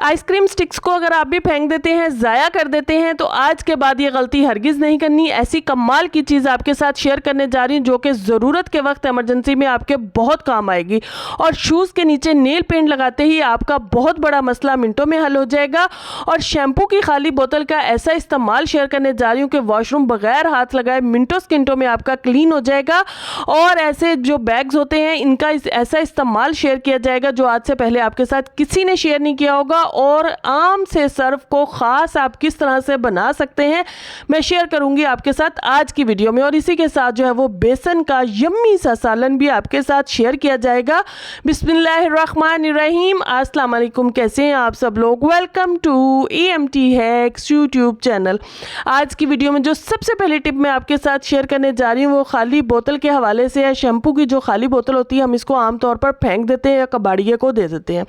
Ice cream sticks को अगर आप भी फेंक देते हैं, ज़ाया कर देते हैं, तो आज के बाद ये गलती हरगिज़ नहीं करनी। ऐसी कमाल की चीज़ आपके साथ शेयर करने जा रही हूँ जो कि ज़रूरत के वक्त इमरजेंसी में आपके बहुत काम आएगी। और शूज़ के नीचे नेल पेंट लगाते ही आपका बहुत बड़ा मसला मिनटों में हल हो जाएगा। और शैम्पू की खाली बोतल का ऐसा इस्तेमाल शेयर करने जा रही हूँ कि वॉशरूम बगैर हाथ लगाए मिनटों सेकंडों में आपका क्लीन हो जाएगा। और ऐसे जो बैग्स होते हैं इनका ऐसा इस्तेमाल शेयर किया जाएगा जो आज से पहले आपके साथ किसी ने शेयर नहीं किया होगा। और आम से सर्फ को ख़ास आप किस तरह से बना सकते हैं मैं शेयर करूंगी आपके साथ आज की वीडियो में। और इसी के साथ जो है वो बेसन का यम्मी सा सालन भी आपके साथ शेयर किया जाएगा। बिस्मिल्लाहिर्रहमानिर्रहीम, अस्सलाम वालेकुम, कैसे हैं आप सब लोग। Welcome to EMT hacks YouTube channel. आज की वीडियो में जो सबसे पहली टिप मैं आपके साथ शेयर करने जा रही हूँ वो खाली बोतल के हवाले से है। शैम्पू की जो खाली बोतल होती है हम इसको आमतौर पर फेंक देते हैं या कबाड़िए को दे देते हैं,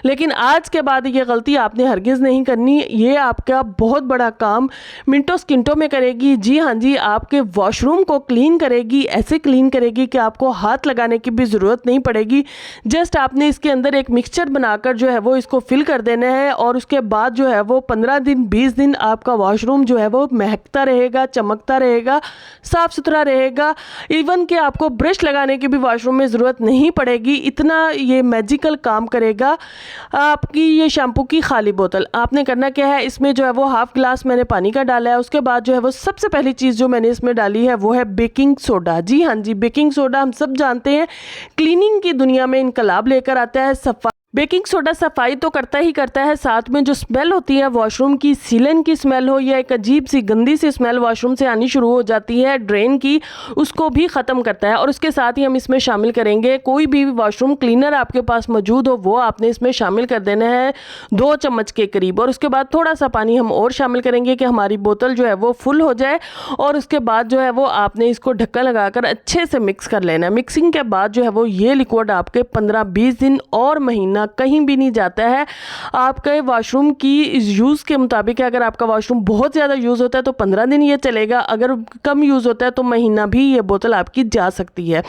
लेकिन आज के बाद ये गलती आपने हरगिज़ नहीं करनी। ये आपका बहुत बड़ा काम मिनटों सेकंडों में करेगी। जी हाँ जी, आपके वॉशरूम को क्लीन करेगी, ऐसे क्लीन करेगी कि आपको हाथ लगाने की भी ज़रूरत नहीं पड़ेगी। जस्ट आपने इसके अंदर एक मिक्सचर बनाकर जो है वो इसको फिल कर देना है और उसके बाद जो है वो 15 दिन 20 दिन आपका वॉशरूम जो है वो महकता रहेगा, चमकता रहेगा, साफ़ सुथरा रहेगा। इवन कि आपको ब्रश लगाने की भी वॉशरूम में ज़रूरत नहीं पड़ेगी। इतना ये मैजिकल काम करेगा आपकी ये शैम्पू की खाली बोतल। आपने करना क्या है, इसमें जो है वो हाफ गिलास मैंने पानी का डाला है। उसके बाद जो है वो सबसे पहली चीज़ जो मैंने इसमें डाली है वो है बेकिंग सोडा। जी हाँ जी, बेकिंग सोडा हम सब जानते हैं क्लीनिंग की दुनिया में इनकलाब लेकर आता है। बेकिंग सोडा सफाई तो करता ही करता है, साथ में जो स्मेल होती है वॉशरूम की, सीलन की स्मेल हो या एक अजीब सी गंदी सी स्मेल वॉशरूम से आनी शुरू हो जाती है ड्रेन की, उसको भी ख़त्म करता है। और उसके साथ ही हम इसमें शामिल करेंगे कोई भी वॉशरूम क्लीनर आपके पास मौजूद हो वो आपने इसमें शामिल कर देना है 2 चम्मच के करीब। और उसके बाद थोड़ा सा पानी हम और शामिल करेंगे कि हमारी बोतल जो है वो फुल हो जाए। और उसके बाद जो है वो आपने इसको ढक्कन लगाकर अच्छे से मिक्स कर लेना है। मिक्सिंग के बाद जो है वो ये लिक्विड आपके 15-20 दिन और महीना कहीं भी नहीं जाता है। आपके वॉशरूम की यूज़ के मुताबिक है, अगर आपका वॉशरूम बहुत ज़्यादा यूज़ होता है तो 15 दिन ये चलेगा, अगर कम यूज़ होता है तो महीना भी ये बोतल आपकी जा सकती है।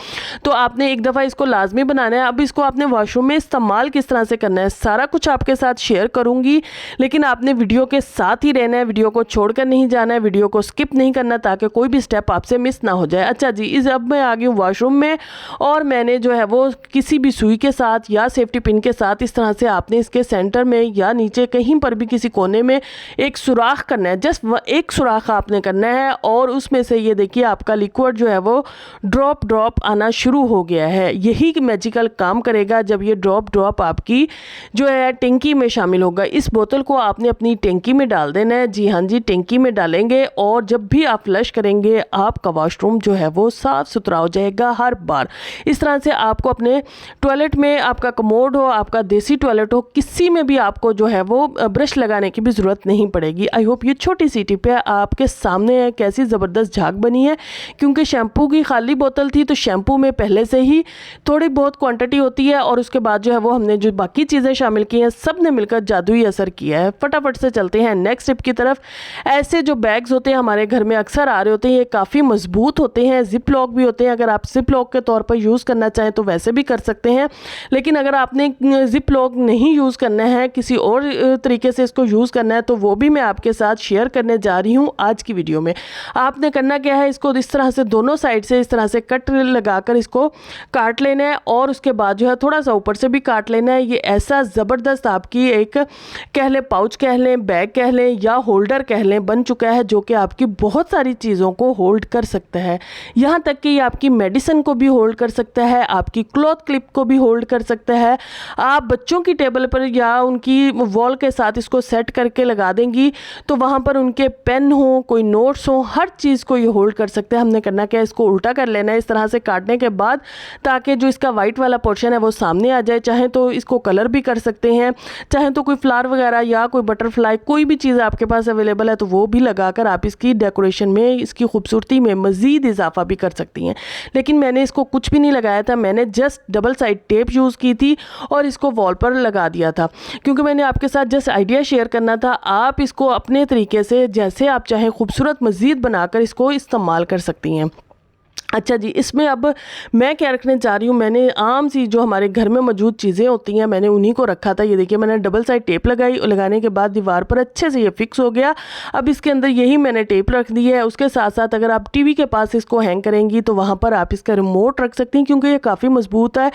तो आपने एक दफ़ा इसको लाजमी बनाना है। अब इसको आपने वॉशरूम में इस्तेमाल किस तरह से करना है सारा कुछ आपके साथ शेयर करूँगी, लेकिन आपने वीडियो के साथ ही रहना है, वीडियो को छोड़कर नहीं जाना है, वीडियो को स्किप नहीं करना ताकि कोई भी स्टेप आपसे मिस ना हो जाए। अच्छा जी, अब मैं आ गई हूँ वॉशरूम में और मैंने जो है वो किसी भी सुई के साथ या सेफ्टी पिन के साथ इस तरह से आपने इसके सेंटर में या नीचे कहीं पर भी किसी कोने में एक सुराख करना है। जस्ट एक सुराख आपने करना है और उसमें से ये देखिए आपका लिक्विड जो है वो ड्रॉप ड्रॉप आना शुरू हो गया है। यही मैजिकल काम करेगा जब ये ड्रॉप ड्रॉप आपकी जो है टैंकी में शामिल होगा। इस बोतल को आपने अपनी टैंकी में डाल देना है। जी हाँ जी, टैंकी में डालेंगे और जब भी आप फ्लश करेंगे आपका वॉशरूम जो है वो साफ़ सुथरा हो जाएगा हर बार। इस तरह से आपको अपने टॉयलेट में, आपका कमोड हो, आपका देसी टॉयलेट हो, किसी में भी आपको जो है वो ब्रश लगाने की भी ज़रूरत नहीं पड़ेगी। आई होप ये छोटी सी टिप है आपके सामने है कैसी ज़बरदस्त झाग बनी है। क्योंकि शैम्पू की खाली बोतल थी तो शैम्पू में पहले से ही थोड़ी बहुत क्वांटिटी होती है और उसके बाद जो है वो हमने जो बाकी चीज़ें शामिल की हैं सब ने मिलकर जादुई असर किया है। फटाफट से चलते हैं नेक्स्ट टिप की तरफ। ऐसे जो बैग्स होते हैं हमारे घर में अक्सर आ रहे होते हैं, ये काफ़ी मजबूत होते हैं, जिप लॉक भी होते हैं। अगर आप जिप लॉक के तौर पर यूज़ करना चाहें तो वैसे भी कर सकते हैं, लेकिन अगर आपने जिप लॉक नहीं यूज़ करना है, किसी और तरीके से इसको यूज़ करना है तो वो भी मैं आपके साथ शेयर करने जा रही हूँ आज की वीडियो में। आपने करना क्या है, इसको इस तरह से दोनों साइड से इस तरह से कट लगाकर इसको काट लेना है और उसके बाद जो है थोड़ा सा ऊपर से भी काट लेना है। ये ऐसा ज़बरदस्त आपकी एक कह लें पाउच कह लें, बैग कह लें या होल्डर कह लें बन चुका है जो कि आपकी बहुत सारी चीज़ों को होल्ड कर सकता है। यहाँ तक कि ये आपकी मेडिसिन को भी होल्ड कर सकता है, आपकी क्लॉथ क्लिप को भी होल्ड कर सकता है। आप बच्चों की टेबल पर या उनकी वॉल के साथ इसको सेट करके लगा देंगी तो वहाँ पर उनके पेन हो, कोई नोट्स हो, हर चीज़ को ये होल्ड कर सकते हैं। हमने करना क्या है, इसको उल्टा कर लेना है इस तरह से काटने के बाद, ताकि जो इसका वाइट वाला पोर्शन है वो सामने आ जाए। चाहे तो इसको कलर भी कर सकते हैं, चाहे तो कोई फ्लावर वगैरह या कोई बटरफ्लाई कोई भी चीज़ आपके पास अवेलेबल है तो वो भी लगाकर आप इसकी डेकोरेशन में, इसकी खूबसूरती में मज़ीद इजाफा भी कर सकती हैं। लेकिन मैंने इसको कुछ भी नहीं लगाया था, मैंने just double side tape use की थी और इसको वॉल पर लगा दिया था क्योंकि मैंने आपके साथ जस्ट आइडिया शेयर करना था। आप इसको अपने तरीके से जैसे आप चाहें खूबसूरत मज़ीद बनाकर इसको इस्तेमाल कर सकती हैं। अच्छा जी, इसमें अब मैं क्या रखने जा रही हूँ, मैंने आम सी जो हमारे घर में मौजूद चीज़ें होती हैं मैंने उन्हीं को रखा था। ये देखिए मैंने डबल साइड टेप लगाई और लगाने के बाद दीवार पर अच्छे से ये फिक्स हो गया। अब इसके अंदर यही मैंने टेप रख दी है। उसके साथ साथ अगर आप टीवी के पास इसको हैंग करेंगी तो वहाँ पर आप इसका रिमोट रख सकती हैं, क्योंकि ये काफ़ी मजबूत है,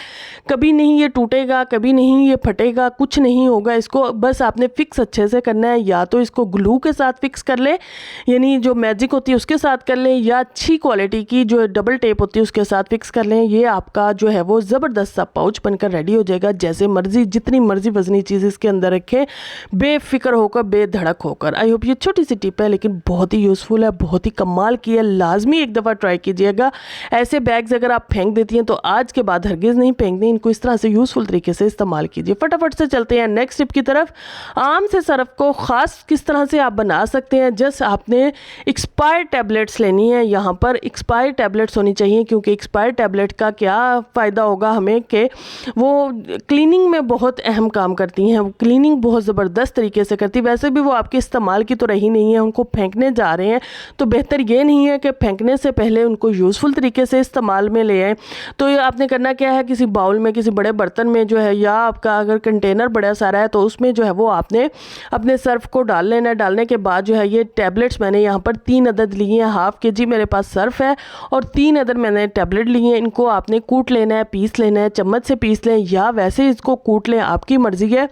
कभी नहीं ये टूटेगा, कभी नहीं ये फटेगा, कुछ नहीं होगा। इसको बस आपने फिक्स अच्छे से करना है, या तो इसको ग्लू के साथ फिक्स कर ले, यानी जो मैजिक होती है उसके साथ कर लें, या अच्छी क्वालिटी की जो डबल टेप होती है उसके साथ फिक्स कर लें। ये आपका जो है वो ज़बरदस्त सा पाउच बनकर रेडी हो जाएगा। जैसे मर्जी जितनी मर्जी वजनी चीज़ इसके अंदर रखें, बेफिक्र होकर, बेधड़क होकर। आई होप ये छोटी सी टिप है लेकिन बहुत ही यूज़फुल है, बहुत ही कमाल की है। लाजमी एक दफ़ा ट्राई कीजिएगा। ऐसे बैग्स अगर आप फेंक देती हैं तो आज के बाद हरगिज़ नहीं फेंक दें, इनको इस तरह से यूज़फुल तरीके से इस्तेमाल कीजिए। फटाफट से चलते हैं नेक्स्ट टिप की तरफ। आम से सरफ को ख़ास किस तरह से आप बना सकते हैं। जस्ट आपने एक्सपायर टैबलेट्स लेनी है। यहाँ पर एक्सपायर टैबलेट्स होनी चाहिए, क्योंकि एक्सपायर टैबलेट का क्या फ़ायदा होगा हमें कि वो क्लीनिंग में बहुत अहम काम करती हैं, वो क्लीनिंग बहुत ज़बरदस्त तरीके से करती है। वैसे भी वो आपके इस्तेमाल की तो रही नहीं है, उनको फेंकने जा रहे हैं, तो बेहतर ये नहीं है कि फेंकने से पहले उनको यूज़फुल तरीके से इस्तेमाल में ले आएँ। तो ये आपने करना क्या है, किसी बाउल में, किसी बड़े बर्तन में जो है, या आपका अगर कंटेनर बड़ा सारा है तो उसमें जो है वो आपने अपने सर्फ को डाल लेना है। डालने के बाद जो है ये टैबलेट्स मैंने यहाँ पर 3 अदद लिए हैं। हाफ़ kg मेरे पास सर्फ है और 3 अदद मैंने टैबलेट लिए हैं। इनको आपने कूट लेना है, पीस लेना है, चम्मच से पीस लें या वैसे इसको कूट लें, आपकी मर्ज़ी है।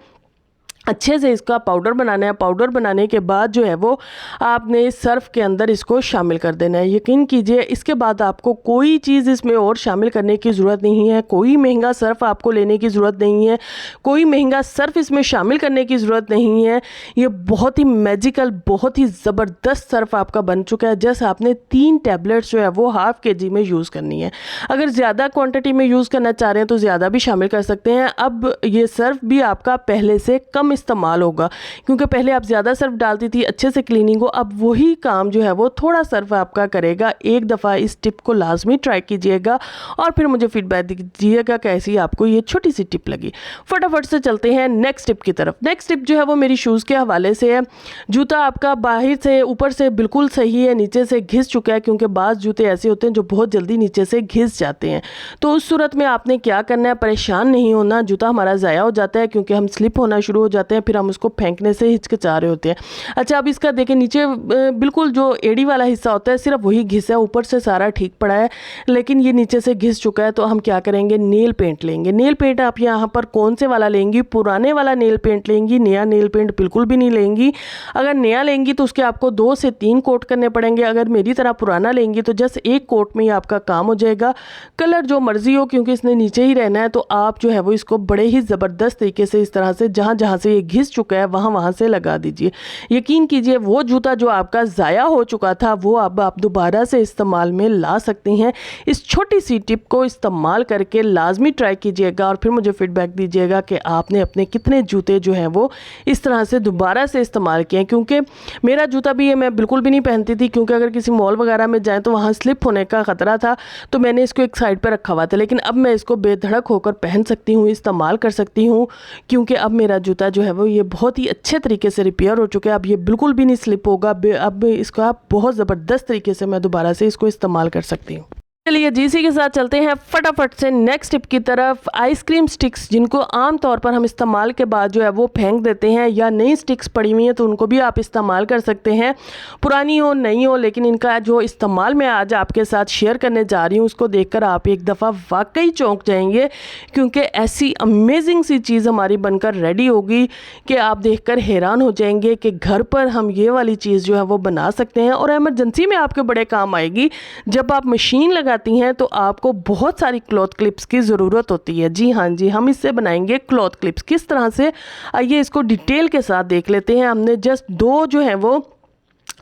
अच्छे से इसका पाउडर बनाना है। पाउडर बनाने के बाद जो है वो आपने इस सर्फ के अंदर इसको शामिल कर देना है। यकीन कीजिए इसके बाद आपको कोई चीज़ इसमें और शामिल करने की ज़रूरत नहीं है। कोई महंगा सर्फ आपको लेने की ज़रूरत नहीं है, कोई महंगा सर्फ इसमें शामिल करने की ज़रूरत नहीं है। ये बहुत ही मैजिकल, बहुत ही ज़बरदस्त सर्फ आपका बन चुका है। जस्ट आपने 3 टैबलेट्स जो है वो हाफ़ kg में यूज़ करनी है। अगर ज़्यादा क्वान्टिटी में यूज़ करना चाह रहे हैं तो ज़्यादा भी शामिल कर सकते हैं। अब ये सर्फ भी आपका पहले से कम इस्तेमाल होगा, क्योंकि पहले आप ज़्यादा सर्फ डालती थी, अच्छे से क्लीनिंग हो। अब वही काम जो है वो थोड़ा सर्फ आपका करेगा। एक दफ़ा इस टिप को लाजमी ट्राई कीजिएगा और फिर मुझे फीडबैक दीजिएगा कैसी आपको ये छोटी सी टिप लगी। फटाफट से चलते हैं नेक्स्ट टिप की तरफ। नेक्स्ट टिप जो है वो मेरी शूज़ के हवाले से है। जूता आपका बाहर से ऊपर से बिल्कुल सही है, नीचे से घिस चुका है, क्योंकि बाज़ जूते ऐसे होते हैं जो बहुत जल्दी नीचे से घिस जाते हैं। तो उस सूरत में आपने क्या करना है, परेशान नहीं होना। जूता हमारा ज़ाया हो जाता है क्योंकि हम स्लिप होना शुरू हो जाते हैं, फिर हम उसको फेंकने से हिचकिचा रहे होते हैं। अच्छा, अब इसका देखें, नीचे बिल्कुल जो एड़ी वाला हिस्सा होता है सिर्फ वही घिसा है, ऊपर से सारा ठीक पड़ा है, लेकिन ये नीचे से घिस चुका है। तो हम क्या करेंगे, नेल पेंट लेंगे। नेल पेंट आप यहाँ पर कौन से वाला लेंगी, पुराने वाला नेल पेंट लेंगी, नया नेल पेंट बिल्कुल भी नहीं लेंगी। अगर नया लेंगी तो उसके आपको 2 से 3 कोट करने पड़ेंगे। अगर मेरी तरह पुराना लेंगी तो जस्ट 1 कोट में ही आपका काम हो जाएगा। कलर जो मर्जी हो, क्योंकि इसने नीचे ही रहना है, तो आप जो है वो इसको बड़े ही ज़बरदस्त तरीके से इस तरह से जहाँ जहाँ से ये घिस चुका है वहाँ से लगा दीजिए। यकीन कीजिए वो जूता जो आपका ज़ाया हो चुका था वो अब आप दोबारा से इस्तेमाल में ला सकती हैं। इस छोटी सी टिप को इस्तेमाल करके लाजमी ट्राई कीजिएगा और फिर मुझे फीडबैक दीजिएगा कि आपने अपने कितने जूते जो हैं वो इस तरह से दोबारा से इस्तेमाल किए हैं। क्योंकि मेरा जूता भी है, मैं बिल्कुल भी नहीं पहनती थी, क्योंकि अगर किसी मॉल वगैरह में जाएँ तो वहाँ स्लिप होने का ख़तरा था, तो मैंने इसको एक साइड पर रखा हुआ था। लेकिन अब मैं इसको बेधड़क होकर पहन सकती हूँ, इस्तेमाल कर सकती हूँ, क्योंकि अब मेरा जूता जो है वो ये बहुत ही अच्छे तरीके से रिपेयर हो चुका है। अब ये बिल्कुल भी नहीं स्लिप होगा। अब इसको आप बहुत ज़बरदस्त तरीके से मैं दोबारा से इसको इस्तेमाल कर सकती हूँ। चलिए जी, इसी के साथ चलते हैं फटाफट से नेक्स्ट टिप की तरफ। आइसक्रीम स्टिक्स, जिनको आम तौर पर हम इस्तेमाल के बाद जो है वो फेंक देते हैं, या नई स्टिक्स पड़ी हुई हैं तो उनको भी आप इस्तेमाल कर सकते हैं, पुरानी हो नई हो। लेकिन इनका जो इस्तेमाल मैं आज आपके साथ शेयर करने जा रही हूँ उसको देखकर आप एक दफ़ा वाकई चौंक जाएंगे, क्योंकि ऐसी अमेजिंग सी चीज़ हमारी बनकर रेडी होगी कि आप देखकर हैरान हो जाएंगे कि घर पर हम ये वाली चीज़ जो है वो बना सकते हैं और एमरजेंसी में आपके बड़े काम आएगी। जब आप मशीन लगा हैं तो आपको बहुत सारी क्लॉथ क्लिप्स की ज़रूरत होती है। जी हाँ जी, हम इससे बनाएंगे क्लॉथ क्लिप्स। किस तरह से, आइए इसको डिटेल के साथ देख लेते हैं। हमने जस्ट 2 जो है वो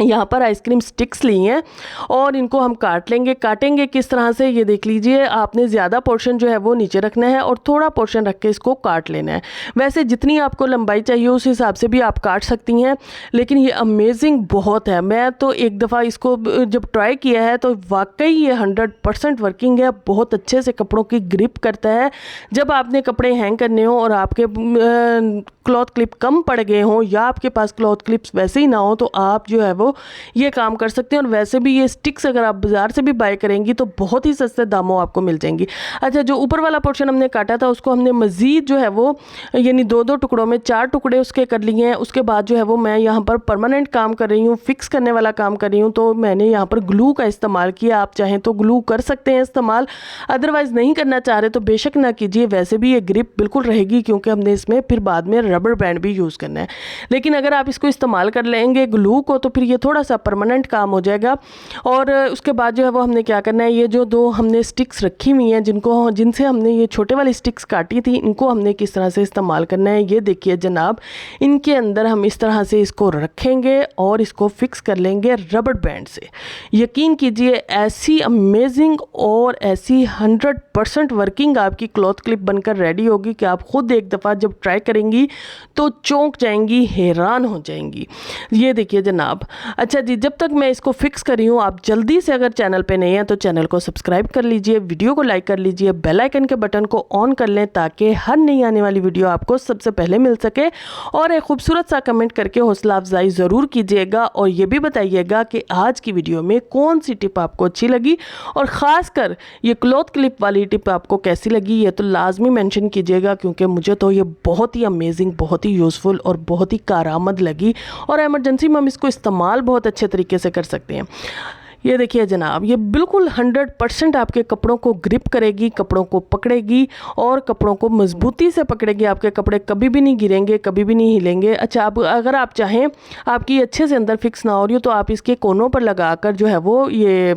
यहाँ पर आइसक्रीम स्टिक्स ली हैं और इनको हम काट लेंगे। काटेंगे किस तरह से, ये देख लीजिए। आपने ज़्यादा पोर्शन जो है वो नीचे रखना है और थोड़ा पोर्शन रख के इसको काट लेना है। वैसे जितनी आपको लंबाई चाहिए उस हिसाब से भी आप काट सकती हैं, लेकिन ये अमेजिंग बहुत है। मैं तो एक दफ़ा इसको जब ट्राई किया है तो वाकई ये 100% वर्किंग है। बहुत अच्छे से कपड़ों की ग्रिप करता है। जब आपने कपड़े हैंग करने हो और आपके क्लॉथ क्लिप कम पड़ गए हों या आपके पास क्लॉथ क्लिप्स वैसे ही ना हो, तो आप जो है वो वो ये काम कर सकते हैं। और वैसे भी ये स्टिक्स अगर आप बाज़ार से भी बाय करेंगी तो बहुत ही सस्ते दामों आपको मिल जाएंगी। अच्छा, जो ऊपर वाला पोर्शन हमने काटा था उसको हमने मज़ीद जो है वो यानी 2-2 टुकड़ों में 4 टुकड़े उसके कर लिए हैं। उसके बाद जो है वो मैं यहाँ पर परमानेंट काम कर रही हूँ, फिक्स करने वाला काम कर रही हूँ। तो मैंने यहाँ पर ग्लू का इस्तेमाल किया। आप चाहें तो ग्लू कर सकते हैं इस्तेमाल, अदरवाइज़ नहीं करना चाह रहे तो बेशक ना कीजिए। वैसे भी ये ग्रिप बिल्कुल रहेगी क्योंकि हमने इसमें फिर बाद में रबर बैंड भी यूज़ करना है। लेकिन अगर आप इसको इस्तेमाल कर लेंगे ग्लू को तो फिर ये थोड़ा सा परमानेंट काम हो जाएगा। और उसके बाद जो है वो हमने क्या करना है, ये जो 2 हमने स्टिक्स रखी हुई हैं जिनसे हमने ये छोटे वाली स्टिक्स काटी थी, इनको हमने किस तरह से इस्तेमाल करना है ये देखिए जनाब। इनके अंदर हम इस तरह से इसको रखेंगे और इसको फिक्स कर लेंगे रबर बैंड से। यकीन कीजिए ऐसी अमेजिंग और ऐसी 100% वर्किंग आपकी क्लॉथ क्लिप बनकर रेडी होगी कि आप खुद एक दफ़ा जब ट्राई करेंगी तो चौंक जाएंगी, हैरान हो जाएंगी। ये देखिए जनाब। अच्छा जी, जब तक मैं इसको फिक्स कर रही हूँ आप जल्दी से अगर चैनल पे नए हैं तो चैनल को सब्सक्राइब कर लीजिए, वीडियो को लाइक कर लीजिए, बेल आइकन के बटन को ऑन कर लें ताकि हर नई आने वाली वीडियो आपको सबसे पहले मिल सके। और एक खूबसूरत सा कमेंट करके हौसला अफजाई ज़रूर कीजिएगा और ये भी बताइएगा कि आज की वीडियो में कौन सी टिप आपको अच्छी लगी और ख़ासकर ये क्लॉथ क्लिप वाली टिप आपको कैसी लगी, ये तो लाजमी मेंशन कीजिएगा क्योंकि मुझे तो ये बहुत ही अमेजिंग, बहुत ही यूज़फुल और बहुत ही कारआमद लगी। और एमरजेंसी में हम इसको इस्तेमाल बहुत अच्छे तरीके से कर सकते हैं। ये देखिए जनाब, ये बिल्कुल 100% आपके कपड़ों को ग्रिप करेगी, कपड़ों को पकड़ेगी और कपड़ों को मजबूती से पकड़ेगी। आपके कपड़े कभी भी नहीं गिरेंगे, कभी भी नहीं हिलेंगे। अच्छा, अगर आप चाहें आपकी अच्छे से अंदर फिक्स ना हो रही हो तो आप इसके कोनों पर लगाकर जो है वो ये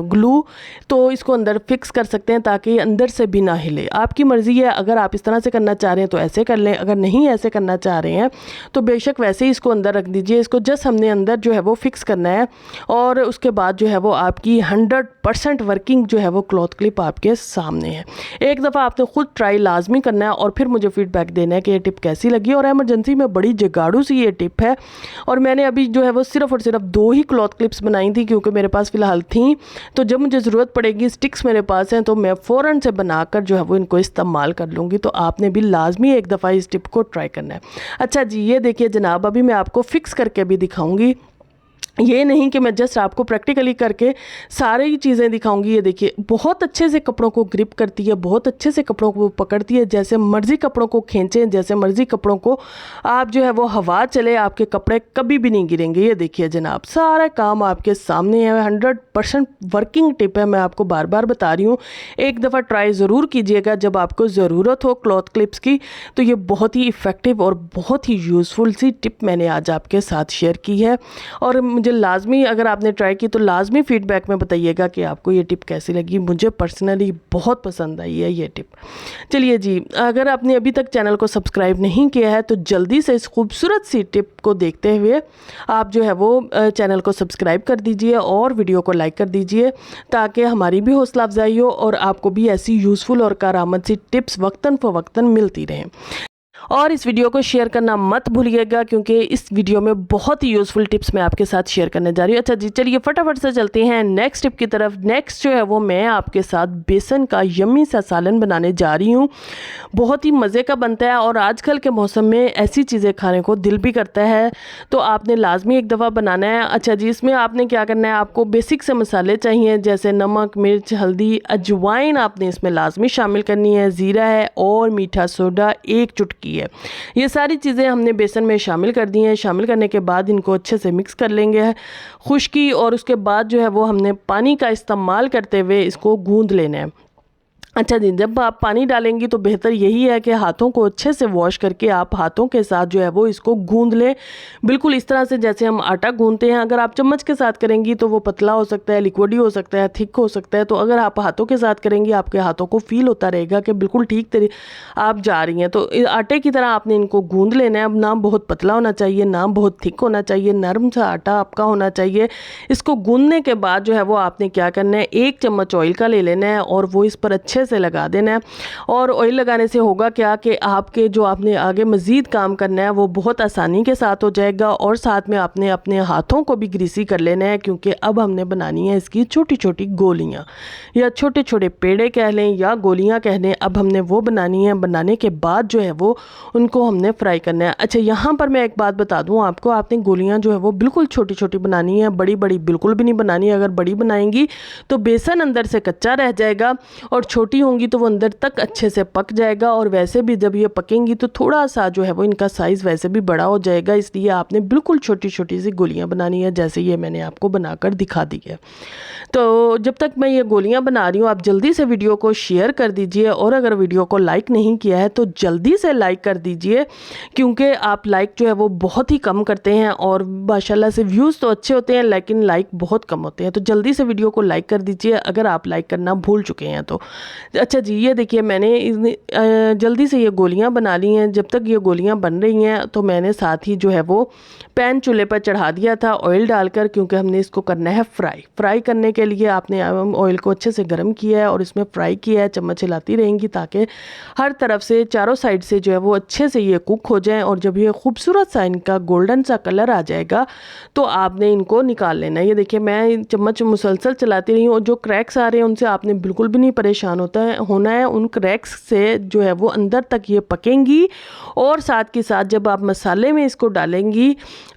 ग्लू तो इसको अंदर फिक्स कर सकते हैं ताकि अंदर से भी ना हिले। आपकी मर्ज़ी है, अगर आप इस तरह से करना चाह रहे हैं तो ऐसे कर लें, अगर नहीं ऐसे करना चाह रहे हैं तो बेशक वैसे ही इसको अंदर रख दीजिए। इसको जस्ट हमने अंदर जो है वो फिक्स करना है और उसके बाद जो है वो आपकी 100% वर्किंग जो है वो क्लॉथ क्लिप आपके सामने है। एक दफ़ा आपने खुद ट्राई लाजमी करना है और फिर मुझे फीडबैक देना है कि ये टिप कैसी लगी। और एमरजेंसी में बड़ी जगाड़ू सी ये टिप है और मैंने अभी जो है वो सिर्फ और सिर्फ 2 ही क्लॉथ क्लिप्स बनाई थी क्योंकि मेरे पास फ़िलहाल थी। तो जब मुझे ज़रूरत पड़ेगी, स्टिक्स मेरे पास हैं, तो मैं फ़ौरन से बनाकर जो है वो इनको इस्तेमाल कर लूँगी। तो आपने भी लाजमी एक दफ़ा इस टिप को ट्राई करना है। अच्छा जी, ये देखिए जनाब, अभी मैं आपको फ़िक्स करके भी दिखाऊँगी। ये नहीं कि मैं जस्ट आपको प्रैक्टिकली करके सारी चीज़ें दिखाऊंगी। ये देखिए, बहुत अच्छे से कपड़ों को ग्रिप करती है, बहुत अच्छे से कपड़ों को पकड़ती है। जैसे मर्ज़ी कपड़ों को खींचें, जैसे मर्ज़ी कपड़ों को आप जो है वो हवा चले, आपके कपड़े कभी भी नहीं गिरेंगे। ये देखिए जनाब, सारा काम आपके सामने है। 100% वर्किंग टिप है, मैं आपको बार बार बता रही हूँ। एक दफ़ा ट्राई ज़रूर कीजिएगा जब आपको ज़रूरत हो क्लॉथ क्लिप्स की। तो ये बहुत ही इफ़ेक्टिव और बहुत ही यूज़फुल सी टिप मैंने आज आपके साथ शेयर की है। और मुझे लाजमी, अगर आपने ट्राई की तो लाजमी फीडबैक में बताइएगा कि आपको ये टिप कैसी लगी। मुझे पर्सनली बहुत पसंद आई है ये टिप। चलिए जी, अगर आपने अभी तक चैनल को सब्सक्राइब नहीं किया है तो जल्दी से इस खूबसूरत सी टिप को देखते हुए आप जो है वो चैनल को सब्सक्राइब कर दीजिए और वीडियो को लाइक कर दीजिए ताकि हमारी भी हौसला अफजाई हो और आपको भी ऐसी यूज़फुल और कारआमद सी टिप्स वक्तन फ़वक्तन मिलती रहें। और इस वीडियो को शेयर करना मत भूलिएगा क्योंकि इस वीडियो में बहुत ही यूज़फुल टिप्स मैं आपके साथ शेयर करने जा रही हूँ। अच्छा जी, चलिए फटाफट से चलते हैं नेक्स्ट टिप की तरफ। नेक्स्ट जो है वो मैं आपके साथ बेसन का यम्मी सा सालन बनाने जा रही हूँ। बहुत ही मज़े का बनता है और आजकल के मौसम में ऐसी चीज़ें खाने को दिल भी करता है, तो आपने लाजमी एक दफ़ा बनाना है। अच्छा जी, इसमें आपने क्या करना है, आपको बेसिक से मसाले चाहिए जैसे नमक, मिर्च, हल्दी, अजवाइन आपने इसमें लाजमी शामिल करनी है, ज़ीरा है और मीठा सोडा 1 चुटकी है। ये सारी चीज़ें हमने बेसन में शामिल कर दी हैं। शामिल करने के बाद इनको अच्छे से मिक्स कर लेंगे खुश्की, और उसके बाद जो है वो हमने पानी का इस्तेमाल करते हुए इसको गूंद लेना है। अच्छा जी, जब आप पानी डालेंगी तो बेहतर यही है कि हाथों को अच्छे से वॉश करके आप हाथों के साथ जो है वो इसको गूंद लें, बिल्कुल इस तरह से जैसे हम आटा गूंदते हैं। अगर आप चम्मच के साथ करेंगी तो वो पतला हो सकता है, लिक्विडी हो सकता है, थिक हो सकता है। तो अगर आप हाथों के साथ करेंगी आपके हाथों को फील होता रहेगा कि बिल्कुल ठीक आप जा रही हैं। तो आटे की तरह आपने इनको गूंद लेना है। अब ना बहुत पतला होना चाहिए, ना बहुत थिक होना चाहिए, नरम सा आटा आपका होना चाहिए। इसको गूंदने के बाद जो है वो आपने क्या करना है, 1 चम्मच ऑयल का ले लेना है और वो इस पर अच्छे अच्छे से लगा देना है। और ऑयल लगाने से होगा क्या कि आपके जो आपने आगे मज़ीद काम करना है वो बहुत आसानी के साथ हो जाएगा। और साथ में आपने अपने हाथों को भी ग्रीसी कर लेना है, क्योंकि अब हमने बनानी है इसकी छोटी छोटी गोलियाँ या छोटे छोटे पेड़े कह लें या गोलियाँ कह लें। अब हमने वो बनानी है। बनाने के बाद जो है वो उनको हमने फ्राई करना है। अच्छा, यहाँ पर मैं एक बात बता दूँ आपको, आपने गोलियाँ जो है वो बिल्कुल छोटी छोटी बनानी है, बड़ी बड़ी बिल्कुल भी नहीं बनानी है। अगर बड़ी बनाएंगी तो बेसन अंदर से कच्चा रह जाएगा, और छोटी होंगी तो वो अंदर तक अच्छे से पक जाएगा। और वैसे भी जब ये पकेंगी तो थोड़ा सा जो है वो इनका साइज़ वैसे भी बड़ा हो जाएगा, इसलिए आपने बिल्कुल छोटी छोटी सी गोलियाँ बनानी है, जैसे ये मैंने आपको बनाकर दिखा दी है। तो जब तक मैं ये गोलियाँ बना रही हूँ आप जल्दी से वीडियो को शेयर कर दीजिए, और अगर वीडियो को लाइक नहीं किया है तो जल्दी से लाइक कर दीजिए, क्योंकि आप लाइक जो है वो बहुत ही कम करते हैं। और माशाल्लाह से व्यूज़ तो अच्छे होते हैं लेकिन लाइक बहुत कम होते हैं, तो जल्दी से वीडियो को लाइक कर दीजिए अगर आप लाइक करना भूल चुके हैं तो। अच्छा जी, ये देखिए मैंने जल्दी से ये गोलियाँ बना ली हैं। जब तक ये गोलियाँ बन रही हैं तो मैंने साथ ही जो है वो पैन चूल्हे पर चढ़ा दिया था ऑयल डालकर, क्योंकि हमने इसको करना है फ्राई करने के लिए आपने ऑयल को अच्छे से गर्म किया है और इसमें फ्राई किया है। चम्मच हिलाती रहेंगी ताकि हर तरफ से चारों साइड से जो है वो अच्छे से ये कुक हो जाएं। और जब ये खूबसूरत सा इनका गोल्डन सा कलर आ जाएगा तो आपने इनको निकाल लेना है। ये देखिए मैं चम्मच मुसलसल चलाती रही हूँ, और जो क्रैक्स आ रहे हैं उनसे आपने बिल्कुल भी नहीं परेशान होना है। उन क्रैक्स से जो है वो अंदर तक ये पकेंगी। और साथ के साथ जब आप मसाले में इसको डालेंगी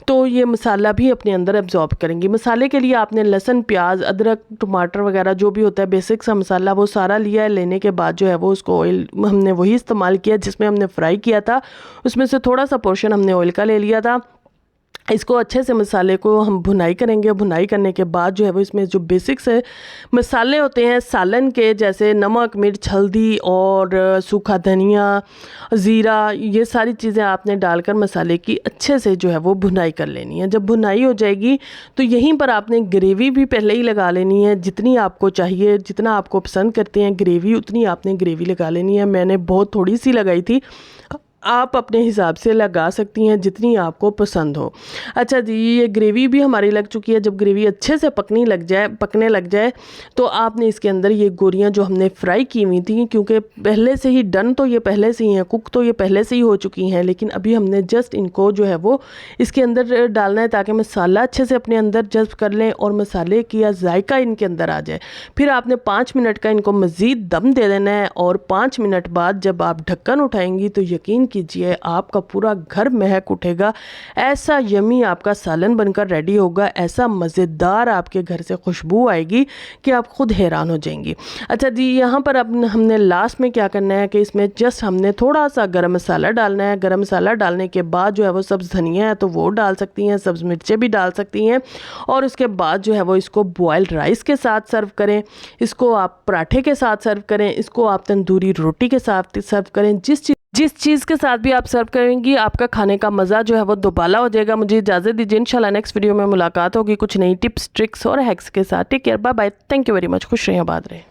तो ये मसाला भी अपने अंदर एब्जॉर्ब करेंगी। मसाले के लिए आपने लहसुन, प्याज, अदरक, टमाटर वगैरह जो भी होता है बेसिक सा मसाला वो सारा लिया है। लेने के बाद जो है वो उसको ऑयल हमने वही इस्तेमाल किया जिसमें हमने फ्राई किया था, उसमें से थोड़ा सा पोर्शन हमने ऑयल का ले लिया था। इसको अच्छे से मसाले को हम भुनाई करेंगे। भुनाई करने के बाद जो है वो इसमें जो बेसिक से मसाले होते हैं सालन के, जैसे नमक, मिर्च, हल्दी और सूखा धनिया, ज़ीरा, ये सारी चीज़ें आपने डालकर मसाले की अच्छे से जो है वो भुनाई कर लेनी है। जब भुनाई हो जाएगी तो यहीं पर आपने ग्रेवी भी पहले ही लगा लेनी है। जितनी आपको चाहिए, जितना आपको पसंद करते हैं ग्रेवी, उतनी आपने ग्रेवी लगा लेनी है। मैंने बहुत थोड़ी सी लगाई थी, आप अपने हिसाब से लगा सकती हैं जितनी आपको पसंद हो। अच्छा जी, ये ग्रेवी भी हमारी लग चुकी है। जब ग्रेवी अच्छे से पकने लग जाए तो आपने इसके अंदर ये गोलियां जो हमने फ्राई की हुई थी, क्योंकि पहले से ही डन तो ये पहले से ही हैं, कुक तो ये पहले से ही हो चुकी हैं, लेकिन अभी हमने जस्ट इनको जो है वो इसके अंदर डालना है ताकि मसाला अच्छे से अपने अंदर जज्ब कर लें और मसाले का जायका इनके अंदर आ जाए। फिर आपने 5 मिनट का इनको मज़ीद दम दे देना है, और 5 मिनट बाद जब आप ढक्कन उठाएंगी तो यकीन कीजिए आपका पूरा घर महक उठेगा। ऐसा यमी आपका सालन बनकर रेडी होगा, ऐसा मज़ेदार आपके घर से खुशबू आएगी कि आप खुद हैरान हो जाएंगी। अच्छा जी, यहाँ पर अब हमने लास्ट में क्या करना है कि इसमें जस्ट हमने थोड़ा सा गरम मसाला डालना है। गरम मसाला डालने के बाद जो है वो सब्ज़ धनिया है तो वो डाल सकती हैं, सब्ज़ मिर्चें भी डाल सकती हैं। और उसके बाद जो है वो इसको बॉयल्ड राइस के साथ सर्व करें, इसको आप पराठे के साथ सर्व करें, इसको आप तंदूरी रोटी के साथ सर्व करें। जिस चीज़ के साथ भी आप सर्व करेंगी आपका खाने का मज़ा जो है वो दोबाला हो जाएगा। मुझे इजाज़त दीजिए, इंशाल्लाह नेक्स्ट वीडियो में मुलाकात होगी कुछ नई टिप्स, ट्रिक्स और हैक्स के साथ। Take care, bye bye, thank you very much, खुश रहें, आबाद रहें।